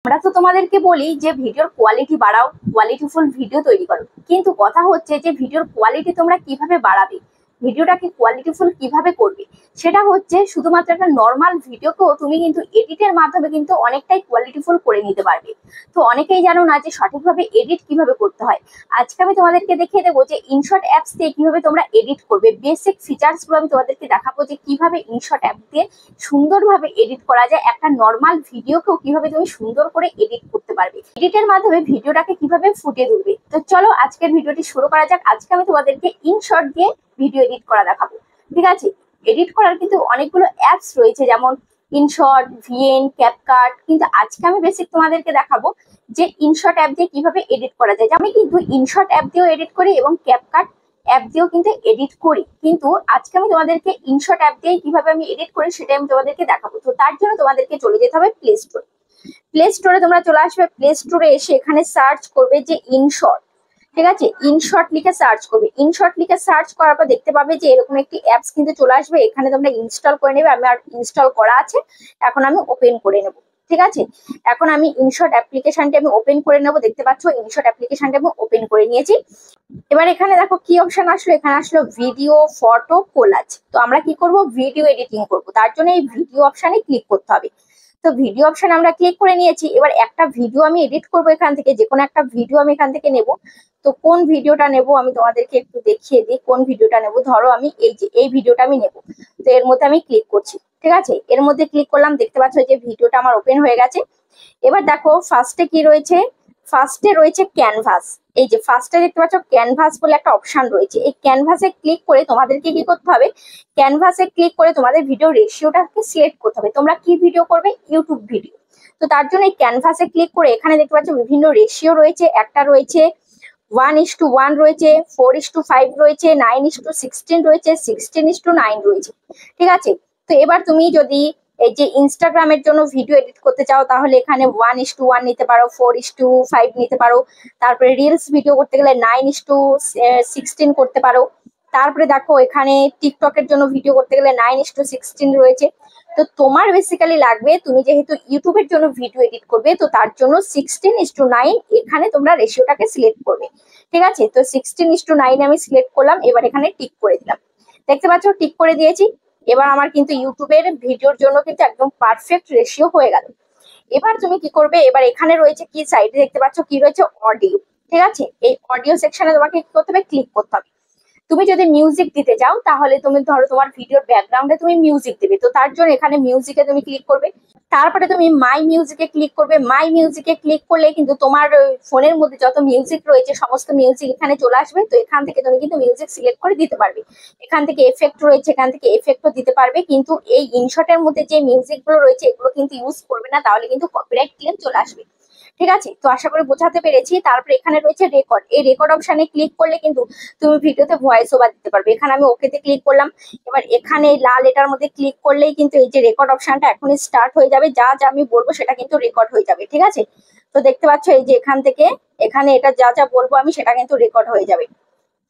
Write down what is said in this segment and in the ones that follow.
আমরা তো তোমাদেরকে বলি যে ভিডিওর কোয়ালিটি বাড়াও, কোয়ালিটিফুল ভিডিও তৈরি করো, কিন্তু কথা হচ্ছে যে ভিডিওর কোয়ালিটি তোমরা কিভাবে বাড়াবে, ভিডিওটাকে কোয়ালিটিফুল কিভাবে করবে। সেটা হচ্ছে শুধুমাত্র একটা নর্মাল ভিডিওকেও তুমি কিন্তু এডিটের মাধ্যমে কিন্তু অনেকটাই কোয়ালিটিফুল করে নিতে পারবে। তো অনেকেই জানো না যে সঠিকভাবে এডিট কিভাবে করতে হয়। আজকে আমি তোমাদেরকে দেখিয়ে দেবো যে ইনশট অ্যাপস দিয়ে কিভাবে তোমরা এডিট করবে। বেসিক ফিচার্স গুলো আমি তোমাদেরকে দেখাবো যে কিভাবে ইনশট অ্যাপ দিয়ে সুন্দরভাবে এডিট করা যায়। একটা নর্মাল ভিডিওকেও কিভাবে তুমি সুন্দর করে এডিট করতে পারবে, এডিটের মাধ্যমে ভিডিওটাকে কিভাবে ফুটিয়ে তুলবে। তো চলো আজকের ভিডিওটি শুরু করা যাক। আজকে আমি তোমাদেরকে ইনশট দিয়ে ভিডিও এডিট করা দেখাবো। ঠিক আছে, এডিট করার কিন্তু অনেকগুলো অ্যাপস রয়েছে, যেমন ইনশট, ভিএন, ক্যাপকাট, কিন্তু আজকে আমি বেসিক তোমাদেরকে দেখাবো যে ইনশট অ্যাপ দিয়ে কিভাবে এডিট করা যায়। আমি কিন্তু ইনশট অ্যাপ দিয়েও এডিট করি এবং ক্যাপকাট অ্যাপ দিয়েও কিন্তু এডিট করি, কিন্তু আজকে আমি তোমাদেরকে ইনশট অ্যাপ দিয়ে কিভাবে আমি এডিট করি সেটা আমি তোমাদেরকে দেখাবো। তো তার জন্য তোমাদেরকে চলে যেতে হবে প্লে স্টোরে। প্লে স্টোরে তোমরা চলে আসবে, প্লে স্টোরে এসে এখানে সার্চ করবে যে ইনশট। ঠিক আছে, ইনশট লিখে সার্চ করবে। ইনশট লিখে সার্চ করার পর দেখতে পাবে যে এরকম একটি অ্যাপস কিন্তু চলে আসবে। এখানে তোমরা ইনস্টল করে নেবে। আমার ইনস্টল করা আছে, এখন আমি ওপেন করে নেব। ঠিক আছে, এখন আমি ইনশট অ্যাপ্লিকেশনটি আমি ওপেন করে নেব। দেখতে পাচ্ছ ইনশট অ্যাপ্লিকেশনটি আমি ওপেন করে নিয়েছি। এবার এখানে দেখো কি অপশন আসলো, এখানে আসলো ভিডিও, ফটো, কোলাজ। তো আমরা কি করব, ভিডিও এডিটিং করব, তার জন্য এই ভিডিও অপশনে ক্লিক করতে হবে। তো ভিডিও অপশন আমরা ক্লিক করে নিয়েছি। এবার একটা ভিডিও আমি এডিট করব এখান থেকে, যে কোনো একটা ভিডিও আমি এখান থেকে নেব। তো কোন ভিডিওটা নেব আমি তোমাদেরকে একটু দেখিয়ে দিই কোন ভিডিওটা নেব। ধরো আমি এই ভিডিওটা আমি নেব, তো এর মধ্যে আমি ক্লিক করছি। ঠিক আছে, এর মধ্যে ক্লিক করলাম, দেখতে পাচ্ছ যে ভিডিওটা আমার ওপেন হয়ে গেছে। এবার দেখো ফার্স্টে কি রয়েছে, ফার্স্টে রয়েছে ক্যানভাস। এই যে ফার্স্টে দেখতে পাচ্ছ ক্যানভাস বলে একটা অপশন রয়েছে। এই ক্যানভাসে ক্লিক করে তোমাদেরকে কি করতে হবে, ক্যানভাসে ক্লিক করে তোমাদের ভিডিও রেশিওটাকে সিলেক্ট করতে হবে। তোমরা কি ভিডিও করবে, ইউটিউব ভিডিও। তো তার জন্য এই ক্যানভাসে ক্লিক করে এখানে দেখতে পাচ্ছ বিভিন্ন রেশিও রয়েছে। একটা রয়েছে 1:1 রয়েছে, 4:5 রয়েছে, 9:16 রয়েছে, 16:9 রয়েছে। ঠিক আছে, তো এবার তুমি যদি এই যে ইনস্টাগ্রামের জন্য ভিডিও এডিট করতে চাও তাহলে এখানে 1:1 নিতে পারো, 4:5 নিতে পারো। তারপরে রিলস ভিডিও করতে গেলে 9:16 করতে পারো। তারপরে দেখো এখানে টিকটকের জন্য ভিডিও করতে গেলে 9:16 রয়েছে। তো তোমার বেসিক্যালি লাগবে, তুমি যেহেতু ইউটিউবের জন্য ভিডিও এডিট করবে তো তার জন্য 16:9 এখানে তোমরা রেশিওটাকে সিলেক্ট করবে। ঠিক আছে, তো 16:9 আমি সিলেক্ট করলাম। এবার এখানে টিক করে দিলাম। দেখতে পাচ্ছ টিক করে দিয়েছি। এবার আমার কিন্তু ইউটিউবের ভিডিওর জন্য কিন্তু একদম পারফেক্ট রেশিও হয়ে গেল। এবার তুমি কি করবে, এবার এখানে রয়েছে কি, সাইডে দেখতে পাচ্ছ কি রয়েছে, অডিও। ঠিক আছে, এই অডিও সেকশনে তোমাকে কি করতে হবে, ক্লিক করতে হবে। তুমি যদি মিউজিক দিতে চাও তাহলে তুমি ধরো তোমার ভিডিওর ব্যাকগ্রাউন্ডে তুমি মিউজিক দেবে, তো তার জন্য এখানে মিউজিকে তুমি ক্লিক করবে। তারপরে তুমি মাই মিউজিকে ক্লিক করবে। মাই মিউজিকে ক্লিক করলে কিন্তু তোমার ফোনের মধ্যে যত মিউজিক রয়েছে সমস্ত মিউজিক এখানে চলে আসবে। তো এখান থেকে তুমি কিন্তু মিউজিক সিলেক্ট করে দিতে পারবে। এখান থেকে এফেক্ট রয়েছে, এখান থেকে এফেক্টও দিতে পারবে, কিন্তু এই ইনশটের মধ্যে যে মিউজিক গুলো রয়েছে এগুলো কিন্তু ইউজ করবে না, তাহলে কিন্তু কপিরাইট ক্লেম চলে আসবে। ঠিক আছে, তো আশা করি বোঝাতে পেরেছি। তারপরে এখানে রয়েছে রেকর্ড। এই রেকর্ড অপশনে ক্লিক করলে কিন্তু তুমি ভিডিওতে ভয়েস ওভার দিতে পারবে। এখানে আমি ওকেতে ক্লিক করলাম। এবার এখানে লাল এটার মধ্যে ক্লিক করলেই কিন্তু এই যে রেকর্ড অপশনটা এখনই স্টার্ট হয়ে যাবে। যা যা আমি বলবো সেটা কিন্তু রেকর্ড হয়ে যাবে। ঠিক আছে, তো দেখতে পাচ্ছ এই যে এখান থেকে এখানে এটা যা যা বলবো আমি সেটা কিন্তু রেকর্ড হয়ে যাবে।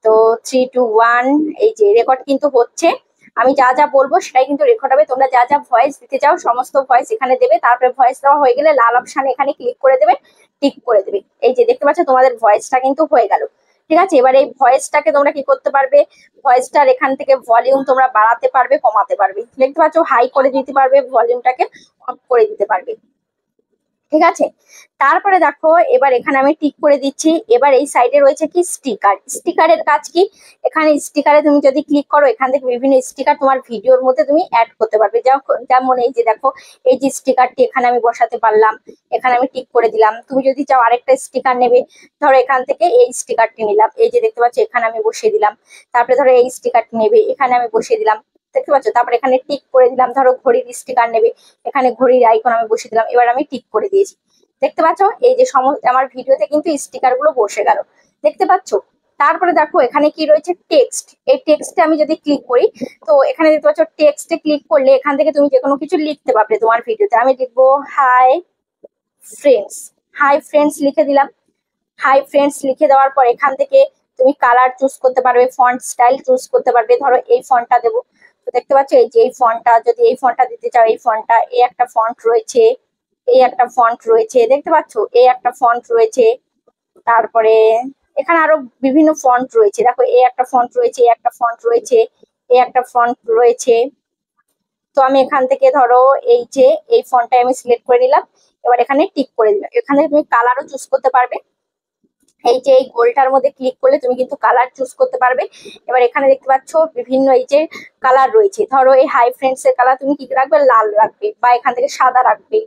তো 3, 2, 1 এই যে রেকর্ড কিন্তু হচ্ছে। আমি যা যা বলবো সেটাই কিন্তু রেকর্ড হবে। তোমরা যা যা ভয়েস দিতে চাও সমস্ত ভয়েস এখানে দেবে। তারপরে ভয়েস দেওয়া হয়ে গেলে লাল অপশানে এখানে ক্লিক করে দেবে, টিক করে দেবে। এই যে দেখতে পাচ্ছ তোমাদের ভয়েসটা কিন্তু হয়ে গেল। ঠিক আছে, এবার এই ভয়েসটাকে তোমরা কি করতে পারবে, ভয়েসটার এখান থেকে ভলিউম তোমরা বাড়াতে পারবে, কমাতে পারবে। দেখতে পাচ্ছ হাই করে দিতে পারবে, ভলিউমটাকে অফ করে দিতে পারবে। ঠিক আছে, তারপরে দেখো এবার এখানে আমি টিক করে দিচ্ছি। এবার এই সাইডে রয়েছে কি, স্টিকার। স্টিকারের কাজ কি, এখানে স্টিকারে তুমি যদি ক্লিক করো এখান থেকে বিভিন্ন স্টিকার তোমার ভিডিওর মধ্যে তুমি অ্যাড করতে পারবে। যেমন এই যে দেখো এই যে স্টিকারটি এখানে আমি বসাতে পারলাম, এখানে আমি টিক করে দিলাম। তুমি যদি চাও আরেকটা স্টিকার নেবে, ধরো এখান থেকে এই স্টিকারটি নিলাম, এই যে দেখতে পাচ্ছ এখানে আমি বসিয়ে দিলাম। তারপরে ধরো এই স্টিকারটি নেবে, এখানে আমি বসিয়ে দিলাম। দেখতে পাচ্ছ, তারপরে এখানে টিক করে দিলাম। ধরো ঘড়ির স্টিকার নেবে, এখানে ঘড়ির আইকন আমি বসিয়ে দিলাম। এবার আমি টিক করে দিয়েছি। দেখতে পাচ্ছ এই যে সমস্ত আমার ভিডিওতে কিন্তু স্টিকার গুলো বসে গেল। দেখতে পাচ্ছ, তারপরে দেখো এখানে কি রয়েছে, টেক্সট। এই টেক্সটে আমি যদি ক্লিক করি তো এখানে দেখতে পাচ্ছ টেক্সটে ক্লিক করলে এখান থেকে তুমি যে কোনো কিছু লিখতে পারবে তোমার ভিডিওতে। আমি লিখবো হাই ফ্রেন্ডস। হাই ফ্রেন্ডস লিখে দিলাম। হাই ফ্রেন্ডস লিখে দেওয়ার পর এখান থেকে তুমি কালার চুজ করতে পারবে, ফন্ট স্টাইল চুজ করতে পারবে। ধরো এই ফন্টটা দেবো, তো দেখতে পাচ্ছ এই যে এই ফন্টটা, যদি এই ফন্টটা দিতে চাও এই ফন্টটা, এই একটা ফন্ট রয়েছে, এই একটা ফন্ট রয়েছে, দেখতে পাচ্ছ এই একটা ফন্ট রয়েছে। তারপরে এখানে আরো বিভিন্ন ফন্ট রয়েছে, দেখো এই একটা ফন্ট রয়েছে, এই একটা ফন্ট রয়েছে, এই একটা ফন্ট রয়েছে। তো আমি এখান থেকে ধরো এই যে এই ফন্টটা আমি সিলেক্ট করে নিলাম, এবার এখানে টিক করে দিলাম। এখানে তুমি কালারও চুজ করতে পারবে, এই যে এই গোলটার মধ্যে ক্লিক করলে তুমি কিন্তু কালার চুজ করতে পারবে। এবার এখানে দেখতে পাচ্ছ বিভিন্ন এই যে কালার রয়েছে, ধরো এই হাই ফ্রেন্ডস এর কালার তুমি কি রাখবে, লাল রাখবে, বা এখান থেকে সাদা রাখবে,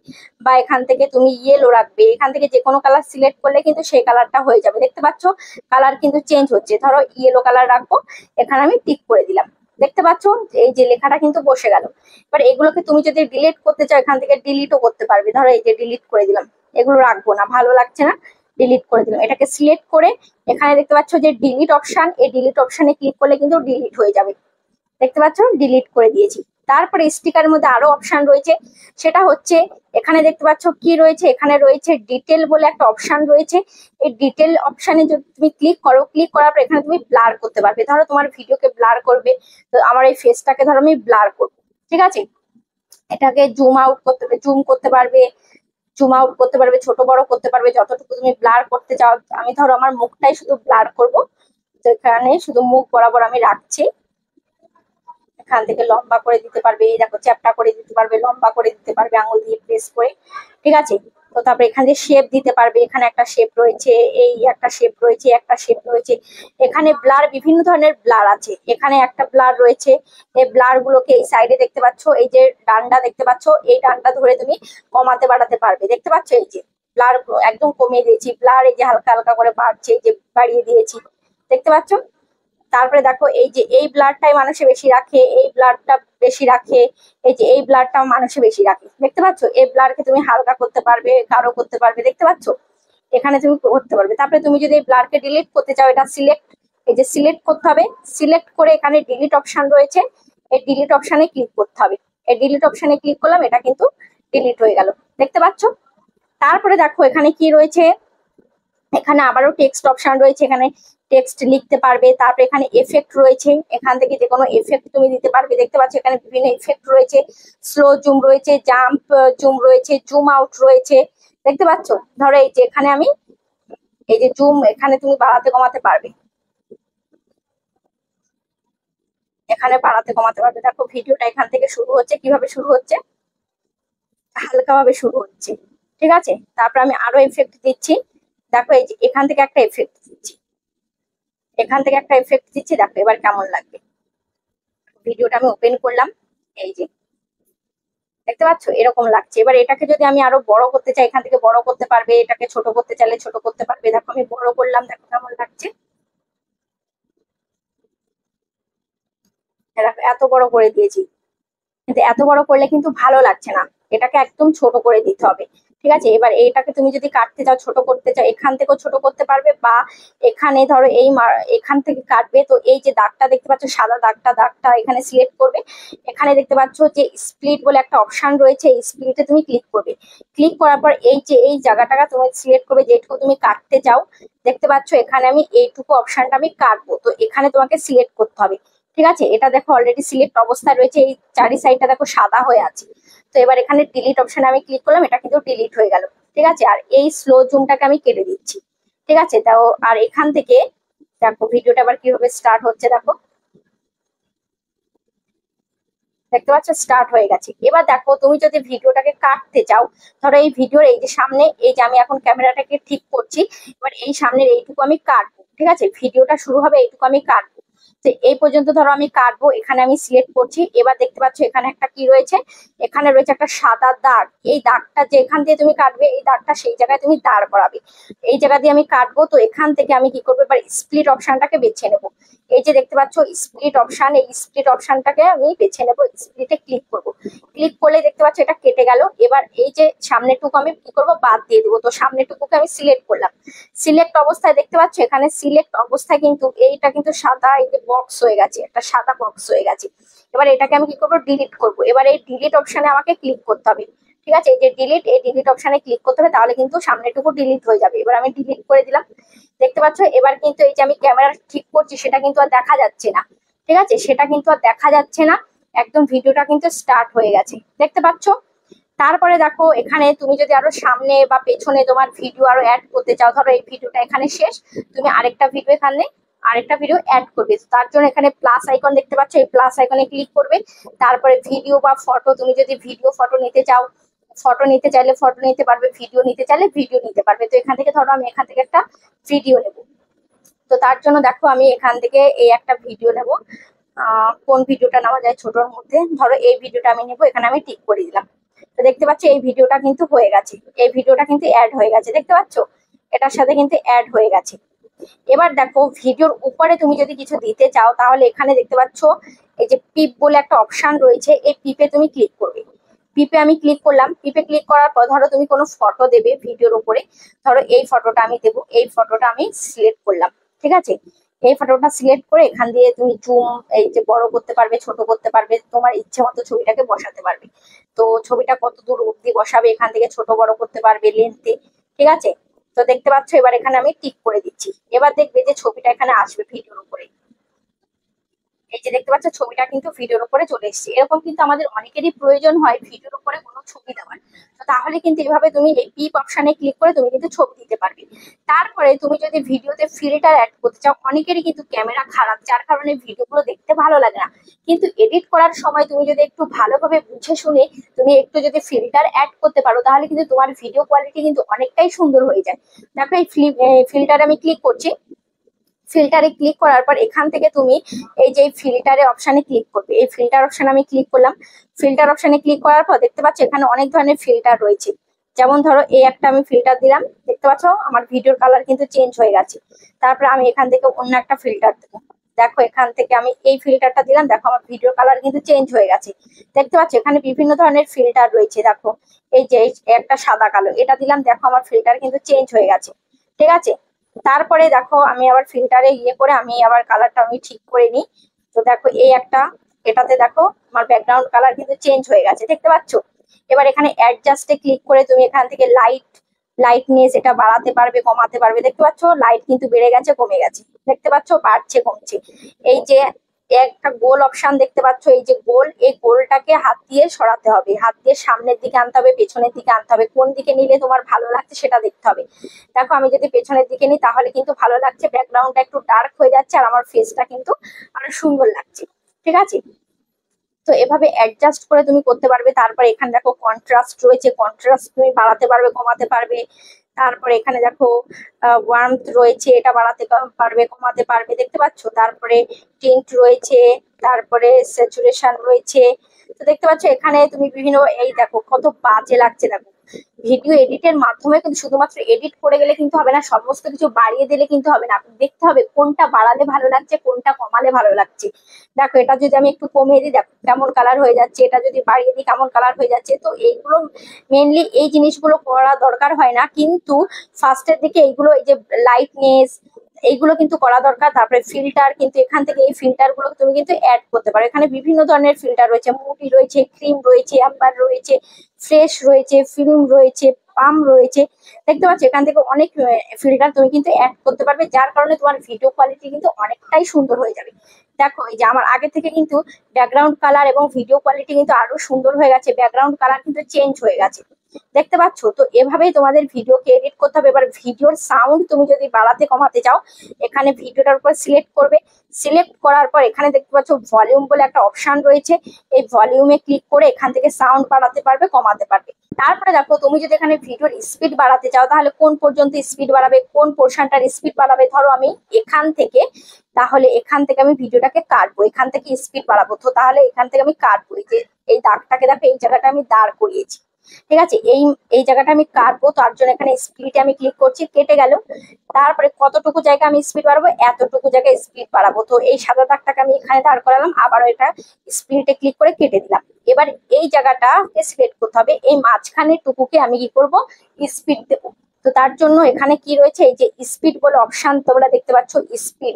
বা এখান থেকে তুমি ইয়েলো রাখবে। এখান থেকে যে কোনো কালার সিলেক্ট করলে কিন্তু সেই কালারটা হয়ে যাবে। দেখতে পাচ্ছ কালার কিন্তু চেঞ্জ হচ্ছে, ধরো ইয়েলো কালার রাখবো, এখানে আমি টিক করে দিলাম। দেখতে পাচ্ছ এই যে লেখাটা কিন্তু বসে গেল। এবার এগুলোকে তুমি যদি ডিলিট করতে চাও এখান থেকে ডিলিটও করতে পারবে, ধরো এই যে ডিলিট করে দিলাম, এগুলো রাখবো না, ভালো লাগছে না, ডিলিট করে দিলাম। এটাকে সিলেক্ট করে এখানে দেখতে পাচ্ছ যে ডিলিট অপশন, এই ডিলিট অপশনে ক্লিক করলে কিন্তু ডিলিট হয়ে যাবে। দেখতে পাচ্ছ ডিলিট করে দিয়েছি। তারপরে স্টিকারের মধ্যে আরো অপশন রয়েছে, সেটা হচ্ছে এখানে দেখতে পাচ্ছ কি রয়েছে, এখানে রয়েছে ডিটেল বলে একটা অপশন রয়েছে। এই ডিটেল অপশনে যদি তুমি ক্লিক করো, ক্লিক করার পর এখানে তুমি ব্লার করতে পারবে, ধরো তোমার ভিডিওকে ব্লার করবে, তো আমার এই ফেসটাকে ধরো আমি ব্লার করবো, ঠিক আছে। এটাকে জুম আউট করতে পারবে, জুম করতে পারবে, জুম আউট করতে পারবে, ছোট বড় করতে পারবে, যতটুকু তুমি ব্লার করতে চাও। আমি ধরো আমার মুখটাই শুধু ব্লার করব, তো এখানে শুধু মুখ বরাবর আমি রাখছি। এখান থেকে লম্বা করে দিতে পারবে, এই দেখো চ্যাপটা করে দিতে পারবে, লম্বা করে দিতে পারবে আঙুল দিয়ে প্রেস করে, ঠিক আছে। তো তারপরে এখানে শেপ দিতে পারবে, এখানে একটা শেপ রয়েছে, এই একটা শেপ রয়েছে, একটা শেপ রয়েছে। এখানে ব্লার বিভিন্ন ধরনের ব্লার আছে, এখানে একটা ব্লার রয়েছে। এই ব্লার গুলোকে এই সাইডে দেখতে পাচ্ছ, এই যে ডান্ডা দেখতে পাচ্ছ, এই ডান্ডা ধরে তুমি কমাতে বাড়াতে পারবে। দেখতে পাচ্ছ এই যে ব্লার একদম কমিয়ে দিয়েছি, ব্লার এই যে হালকা হালকা করে বাড়ছে, এই যে বাড়িয়ে দিয়েছি, দেখতে পাচ্ছ। তারপরে দেখো এই যে এই ব্লাডটাই মানুষে বেশি রাখে, এই ব্লাডটা বেশি রাখে, এই যে এই ব্লাডটাও মানুষে বেশি রাখে, দেখতে পাচ্ছ। এই ব্লাডকে তুমি হালকা করতে পারবে, গাঢ় করতে পারবে, দেখতে পাচ্ছ, এখানে তুমি করতে পারবে। তারপরে তুমি যদি এই ব্লাডকে ডিলিট করতে চাও, এটা সিলেক্ট, এই যে সিলেক্ট করতে হবে, সিলেক্ট করে এখানে ডিলিট অপশন রয়েছে, এই ডিলিট অপশনে ক্লিক করতে হবে। এই ডিলিট অপশনে ক্লিক করলাম, এটা কিন্তু ডিলিট হয়ে গেল, দেখতে পাচ্ছ। তারপরে দেখো এখানে কি রয়েছে, এখানে আবারও টেক্সট অপশন রয়েছে, এখানে টেক্সট লিখতে পারবে। তারপরে এখানে এফেক্ট রয়েছে, এখান থেকে যে কোনো এফেক্ট তুমি দিতে পারবে। দেখতে পাচ্ছ এখানে বিভিন্ন এফেক্ট রয়েছে, স্লো জুম রয়েছে, জাম্প জুম রয়েছে, জুম আউট রয়েছে, দেখতে পাচ্ছ। ধরো এই যে এখানে আমি এই যে জুম, এখানে তুমি বাড়াতে কমাতে পারবে, এখানে বাড়াতে কমাতে পারবে। দেখো ভিডিওটা এখান থেকে শুরু হচ্ছে, কিভাবে শুরু হচ্ছে, হালকা ভাবে শুরু হচ্ছে, ঠিক আছে। তারপর আমি আরো এফেক্ট দিচ্ছি, দেখো এই যে এখান থেকে একটা এফেক্ট দিচ্ছি, এখান থেকে একটা এফেক্ট দিচ্ছি, দেখো এবার কেমন লাগবে। ভিডিওটা আমি ওপেন করলাম, এই যে দেখতে পাচ্ছ এরকম লাগছে। এবার এটাকে যদি আমি আরো বড় করতে চাই, এখান থেকে বড় করতে পারবে, এটাকে ছোট করতে চাইলে ছোট করতে পারবে। দেখো আমি বড় করলাম, দেখো কেমন লাগছে, দেখো এত বড় করে দিয়েছি, কিন্তু এত বড় করলে কিন্তু ভালো লাগছে না, এটাকে একদম ছোট করে দিতে হবে, ঠিক আছে। এবার এইটাকে তুমি যদি কাটতে চাও, ছোট করতে চাও, এখান থেকেও ছোট করতে পারবে, বা এখানে ধরো এই এখান থেকে কাটবে, তো এই যে দাগটা দেখতে পাচ্ছ, সাদা দাগটা, দাগটা এখানে সিলেক্ট করবে। এখানে দেখতে পাচ্ছ যে স্প্লিট বলে একটা অপশন রয়েছে, এই স্প্লিটে তুমি ক্লিক করবে। ক্লিক করার পর এই যে এই জায়গাটা তুমি সিলেক্ট করবে, যেটুকু তুমি কাটতে চাও। দেখতে পাচ্ছ এখানে আমি এইটুকু অপশনটা আমি কাটবো, তো এখানে তোমাকে সিলেক্ট করতে হবে, ঠিক আছে। এটা দেখো অলরেডি সিলেক্ট অবস্থায় রয়েছে, এই চারি সাইডটা দেখো সাদা হয়ে আছে। তো এবার এখানে ডিলিট অপশনে আমি ক্লিক করলাম, এটা কিন্তু ডিলিট হয়ে গেল, ঠিক আছে। আর এই স্লো জুমটাকে আমি কেটে দিচ্ছি, ঠিক আছে। তাও আর এখান থেকে দেখো ভিডিওটা আবার কিভাবে স্টার্ট হচ্ছে, দেখো দেখতে পাচ্ছ স্টার্ট হয়ে গেছে। এবার দেখো তুমি যদি ভিডিওটাকে কাটতে চাও, ধরো এই ভিডিওর এই যে সামনে, এই যে আমি এখন ক্যামেরাটাকে ঠিক করছি, এবার এই সামনের এইটুকু আমি কাটবো, ঠিক আছে। ভিডিওটা শুরু হবে এইটুকু আমি কাটবো, তো এই পর্যন্ত ধরো আমি কাটবো, এখানে আমি সিলেক্ট করছি। এবার দেখতে পাচ্ছ এখানে একটা কি রয়েছে, এখানে রয়েছে একটা সাদা দাগ, এই দাগটা যে এখান দিয়ে তুমি কাটবে, এই দাগটা সেই জায়গায় তুমি দাঁড় করাবে, এই জায়গা দিয়ে আমি কাটবো। তো এখান থেকে আমি কি করবো, এবার স্প্লিট অপশনটাকে বেছে নেবো। এই যে দেখতে পাচ্ছ স্প্লিট অপশন, এই স্প্লিট অপশনটাকে আমি বেছে নেবো, স্প্লিটে ক্লিক করব। ক্লিক করলে দেখতে পাচ্ছ এটা কেটে গেল। এবার এই যে সামনেটুকু আমি কি করবো, বাদ দিয়ে দেবো। তো সামনেটুকুকে আমি সিলেক্ট করলাম, সিলেক্ট অবস্থায় দেখতে পাচ্ছ এখানে সিলেক্ট অবস্থায় কিন্তু এইটা কিন্তু সাদা, এই যে বক্স হয়ে গেছে, একটা সাদা বক্স হয়ে গেছে। এবার এটাকে আমি কি করবো, ডিলিট করব। এবার এই ডিলিট অপশনে আমাকে ক্লিক করতে হবে, ঠিক আছে। এই যে ডিলিট, এই ডিলিট অপশনে ক্লিক করতে হবে, তাহলে কিন্তু সামনেটুকু ডিলিট হয়ে যাবে। এবার আমি ডিলিট করে দিলাম, দেখতে পাচ্ছ। এবার কিন্তু এই যে আমি ক্যামেরা ঠিক করছি, সেটা কিন্তু আর দেখা যাচ্ছে না, ঠিক আছে, সেটা কিন্তু আর দেখা যাচ্ছে না। একদম ভিডিওটা কিন্তু স্টার্ট হয়ে গেছে, দেখতে পাচ্ছ। তারপরে দেখো এখানে তুমি যদি আরো সামনে বা পেছনে তোমার ভিডিও আরো অ্যাড করতে চাও, ধরো এই ভিডিওটা এখানে শেষ, তুমি আরেকটা ভিডিও অ্যাড করবে, তার জন্য এখানে প্লাস আইকন দেখতে পাচ্ছ, এই প্লাস আইকনে ক্লিক করবে। তারপরে ভিডিও বা ফটো, তুমি যদি ভিডিও ফটো নিতে চাও, ফটো নিতে চাইলে ফটো নিতে পারবে, ভিডিও নিতে চাইলে ভিডিও নিতে পারবে। তো এখান থেকে ধরো আমি এখান থেকে একটা ভিডিও নেব। তো তার জন্য দেখো আমি এখান থেকে এই একটা ভিডিও নেব। কোন ভিডিওটা নেওয়া যায় ছোটর মধ্যে, ধরো এই ভিডিওটা আমি নেবো, এখানে আমি টিক করে দিলাম। তো দেখতে পাচ্ছ এই ভিডিওটা কিন্তু হয়ে গেছে, এই ভিডিওটা কিন্তু অ্যাড হয়ে গেছে, দেখতে পাচ্ছ এটার সাথে কিন্তু অ্যাড হয়ে গেছে। এবার দেখো ভিডিওর উপরে তুমি যদি কিছু দিতে চাও, তাহলে এখানে দেখতে পাচ্ছ এই যে পিপ বলে একটা অপশন রয়েছে, এই পিপে তুমি ক্লিক করবে। পিপে আমি ক্লিক করলাম, পিপে ক্লিক করার পর ধরো তুমি কোনো ফটো দেবে ভিডিওর উপরে, ধরো এই ফটোটা আমি দেবো, এই ফটোটা আমি সিলেক্ট করলাম, ঠিক আছে। এই ফটোটা সিলেক্ট করে এখান দিয়ে তুমি জুম, এই যে বড় করতে পারবে, ছোট করতে পারবে, তোমার ইচ্ছে মতো ছবিটাকে বসাতে পারবে। তো ছবিটা কত দূর অব্দি বসাবে, এখান থেকে ছোট বড় করতে পারবে লেন্থে, ঠিক আছে। তো দেখতে পাচ্ছ এবার এখানে আমি টিক করে দিচ্ছি, এবার দেখবে যে ছবিটা এখানে আসবে ভিডিওর উপরে। এই যে দেখতে পাচ্ছ ছবিটা কিন্তু ভিডিওর উপরে চলে এসেছে। এরকম কিন্তু আমাদের অনেকেরই প্রয়োজন হয় ভিডিওর উপরে কোনো ছবি দেওয়ার। তো তাহলে কিন্তু এভাবে তুমি এই পিপ অপশনে ক্লিক করে তুমি কিন্তু ছবি দিতে পারবে। তারপরে তুমি যদি ভিডিওতে ফিল্টার অ্যাড করতে চাও, অনেকেরই কিন্তু ক্যামেরা খারাপ, যার কারণে ভিডিওগুলো দেখতে ভালো লাগে না, কিন্তু এডিট করার সময় তুমি যদি একটু ভালোভাবে বুঝে শুনে তুমি একটু যদি ফিল্টার অ্যাড করতে পারো, তাহলে কিন্তু তোমার ভিডিও কোয়ালিটি কিন্তু অনেকটাই সুন্দর হয়ে যায়। দেখো এই ফিল্টারে আমি ক্লিক করছি, ফিল্টারে ক্লিক করার পর এখান থেকে তুমি এই যে ফিল্টারে অপশানে ক্লিক করবে, এই ফিল্টার অপশানে আমি ক্লিক করলাম। ফিল্টার অপশানে ক্লিক করার পর দেখতে পাচ্ছ এখানে অনেক ধরনের ফিল্টার রয়েছে। যেমন ধরো এই একটা আমি ফিল্টার দিলাম, দেখতে পাচ্ছ আমার ভিডিওর কালার কিন্তু চেঞ্জ হয়ে গেছে। তারপরে আমি এখান থেকে অন্য একটা ফিল্টার দেবো, দেখো এখান থেকে আমি এই ফিল্টারটা দিলাম, দেখো আমার ভিডিওর কালার কিন্তু চেঞ্জ হয়ে গেছে। দেখতে পাচ্ছ এখানে বিভিন্ন ধরনের ফিল্টার রয়েছে, দেখো এই যে একটা সাদা কালো এটা দিলাম, দেখো আমার ফিল্টার কিন্তু চেঞ্জ হয়ে গেছে, ঠিক আছে। তারপরে দেখো আমি আবার ফিল্টারে করে আমি আবার কালারটা আমি ঠিক করে নিই। তো দেখো এই একটা, এটাতে দেখো আমার ব্যাকগ্রাউন্ড কালার কিন্তু চেঞ্জ হয়ে গেছে, দেখতে পাচ্ছ। এবার এখানে অ্যাডজাস্টে ক্লিক করে তুমি এখান থেকে লাইটনেস এটা বাড়াতে পারবে, কমাতে পারবে, দেখতে পাচ্ছ লাইট কিন্তু বেড়ে গেছে, কমে গেছে, দেখতে পাচ্ছ বাড়ছে, কমছে। এই যে একটা গোল অপশন দেখতে পাচ্ছ, এই যে গোল, এই গোলটাকে হাত দিয়ে সরাতে হবে, হাত দিয়ে সামনের দিকে আনতে হবে, পেছনের দিকে আনতে হবে, কোন দিকে নিলে তোমার ভালো লাগছে সেটা দেখতে হবে। দেখো আমি যদি পেছনের দিকে নিই তাহলে কিন্তু ভালো লাগছে, ব্যাকগ্রাউন্ডটা একটু ডার্ক হয়ে যাচ্ছে আর আমার ফেসটা কিন্তু আরো সুন্দর লাগছে, ঠিক আছে। তো এভাবে অ্যাডজাস্ট করে তুমি করতে পারবে। তারপরে এখানে দেখো কন্ট্রাস্ট রয়েছে, কন্ট্রাস্ট তুমি বাড়াতে পারবে, কমাতে পারবে। তারপরে এখানে দেখো ওয়ার্মথ রয়েছে, এটা বাড়াতে পারবে, কমাতে পারবে, দেখতে পাচ্ছ। তারপরে টিন্ট রয়েছে, তারপরে স্যাচুরেশন রয়েছে। তো দেখতে পাচ্ছ এখানে তুমি বিভিন্ন, এই দেখো কত বাজে লাগছে, দেখো ভিডিও এডিটের মাধ্যমে কিন্তু শুধুমাত্র এডিট করে গেলে কিন্তু হবে না, সমস্ত কিছু বাড়িয়ে দিলে কিন্তু হবে না, দেখতে হবে কোনটা বাড়ালে ভালো লাগছে, কোনটা কমালে ভালো লাগছে। দেখো এটা যদি আমি একটু কমিয়ে দিই, দেখো কেমন কালার হয়ে যাচ্ছে, এটা যদি বাড়িয়ে দিই কেমন কালার হয়ে যাচ্ছে। তো এইগুলো মেনলি এই জিনিসগুলো করা দরকার হয় না, কিন্তু ফার্স্টের দিকে এইগুলো, এই যে লাইটনেস এইগুলো কিন্তু করা দরকার। তারপরে ফিল্টার, কিন্তু এখান থেকে এই ফিল্টার গুলো তুমি কিন্তু অ্যাড করতে পারো। এখানে বিভিন্ন ধরনের ফিল্টার রয়েছে, মুভি রয়েছে, ক্রিম রয়েছে, অ্যাম্বার রয়েছে, ফ্রেশ রয়েছে, ফিল্ম রয়েছে, পাম রয়েছে, দেখতে পাচ্ছ এখান থেকে অনেক ফিল্টার তুমি কিন্তু অ্যাড করতে পারবে, যার কারণে তোমার ভিডিও কোয়ালিটি কিন্তু অনেকটাই সুন্দর হয়ে যাবে। দেখো এই যে আমার আগে থেকে কিন্তু ব্যাকগ্রাউন্ড কালার এবং ভিডিও কোয়ালিটি কিন্তু আরো সুন্দর হয়ে গেছে, ব্যাকগ্রাউন্ড কালার কিন্তু চেঞ্জ হয়ে গেছে, দেখতে পাচ্ছ। তো এভাবেই তোমাদের ভিডিওকে এডিট করতে হবে। এবার ভিডিওর সাউন্ড তুমি যদি বাড়াতে কমাতে চাও, এখানে ভিডিওটার উপর সিলেক্ট করবে, সিলেক্ট করার পর এখানে দেখতে পাচ্ছ ভলিউম বলে একটা অপশন রয়েছে, এই ভলিউমে ক্লিক করে এখান থেকে সাউন্ড বাড়াতে পারবে, কমাতে পারবে। তারপরে দেখো তুমি যদি এখানে ভিডিওর স্পিড বাড়াতে চাও, তাহলে কোন পর্যন্ত স্পিড বাড়াবে, কোন পোর্শনটার স্পিড বাড়াবে, ধরো আমি এখান থেকে, তাহলে এখান থেকে আমি ভিডিওটাকে কাটবো, এখান থেকে স্পিড বাড়াবো, তো তাহলে এখান থেকে আমি কাটবো, এই যে এই দাগটাকে দেখো, এই জায়গাটা আমি দাঁড় করিয়েছি, ঠিক আছে। এই জায়গাটা আমি কাটবো, তার জন্য এখানে স্পিডে আমি ক্লিক করছি, কেটে গেল। তারপরে কতটুকু জায়গা আমি স্পিড বাড়াবো, এতটুকু জায়গায় স্পিড বাড়াবো। তো এই সাদা দাগটাকে আমি এখানে দাঁড় করালাম, আবারও এটা স্পিডে ক্লিক করে কেটে দিলাম। এবার এই জায়গাটাকে সিলেক্ট করতে হবে, এই মাঝখানের টুকুকে আমি কি করব, স্পিড দেবো। তো তার জন্য এখানে কি রয়েছে, এই যে স্পিড বলে অপশন তোমরা দেখতে পাচ্ছ, স্পিড,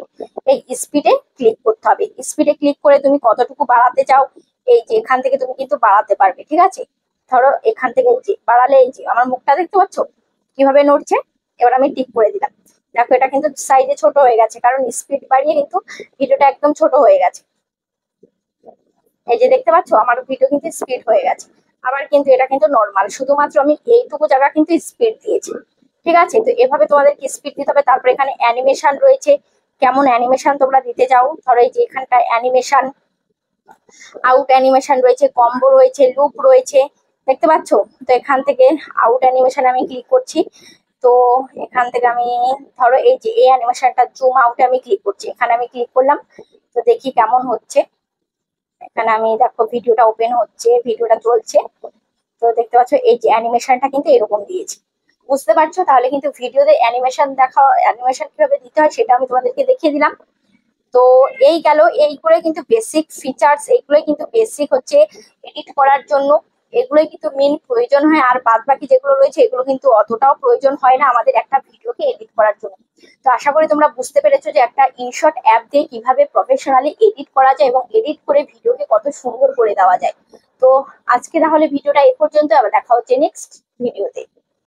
এই স্পিডে ক্লিক করতে হবে। স্পিডে ক্লিক করে তুমি কতটুকু বাড়াতে চাও, এই যে এখান থেকে তুমি কিন্তু বাড়াতে পারবে, ঠিক আছে। ধরো এখান থেকে এই যে বাড়ালে, এই যে আমার মুখটা দেখতে পাচ্ছ কিভাবে নড়ছে। এবার আমি টিক করে দিলাম, দেখো এটা কিন্তু সাইজে ছোট হয়ে গেছে, কারণ স্পিড বাড়িয়ে কিন্তু ভিডিওটা একদম ছোট হয়ে গেছে। এই যে দেখতে পাচ্ছ আমার ভিডিও কিন্তু স্পিড হয়ে গেছে। আবার কিন্তু এটা কিন্তু নর্মাল, শুধুমাত্র আমি এইটুকু জায়গা কিন্তু স্পিড দিয়েছি। ঠিক আছে, তো এভাবে তোমাদেরকে স্পিড দিতে হবে। তারপরে এখানে অ্যানিমেশন রয়েছে, কেমন অ্যানিমেশন তোমরা দিতে যাও। ধরো এই যে এখানটায় অ্যানিমেশন, আউট অ্যানিমেশন রয়েছে, কম্বো রয়েছে, লুপ রয়েছে, দেখতে পাচ্ছ? তো এখান থেকে আউট অ্যানিমেশন আমি ক্লিক করছি। তো এখান থেকে আমি ধরো এই যে এই অ্যানিমেশনটা জুম আউটে আমি ক্লিক করছি, এখানে আমি ক্লিক করলাম। তো দেখি কেমন হচ্ছে। এখানে আমি দেখো ভিডিওটা ওপেন হচ্ছে, ভিডিওটা চলছে। তো দেখতে পাচ্ছ এই যে অ্যানিমেশনটা কিন্তু এরকম দিয়েছি, বুঝতে পারছো? তাহলে কিন্তু ভিডিওতে অ্যানিমেশন দেখা, অ্যানিমেশন কিভাবে দিতে হয় সেটা আমি তোমাদেরকে দেখিয়ে দিলাম। তো এই গেল, এই করে কিন্তু বেসিক ফিচার্স, এইগুলোই কিন্তু বেসিক হচ্ছে এডিট করার জন্য, এগুলোই কিন্তু মেন প্রয়োজন হয়। আর বাদ বাকি যেগুলো রয়েছে এগুলো কিন্তু অতটাও প্রয়োজন হয় না আমাদের একটা ভিডিওকে এডিট করার জন্য। তো আশা করি তোমরা বুঝতে পেরেছো যে একটা ইনশর্ট অ্যাপ দিয়ে কিভাবে প্রফেশনালি এডিট করা যায় এবং এডিট করে ভিডিওকে কত সুন্দর করে দেওয়া যায়। তো আজকে তাহলে ভিডিওটা এই পর্যন্ত, আবার দেখা হচ্ছে নেক্সট ভিডিওতে।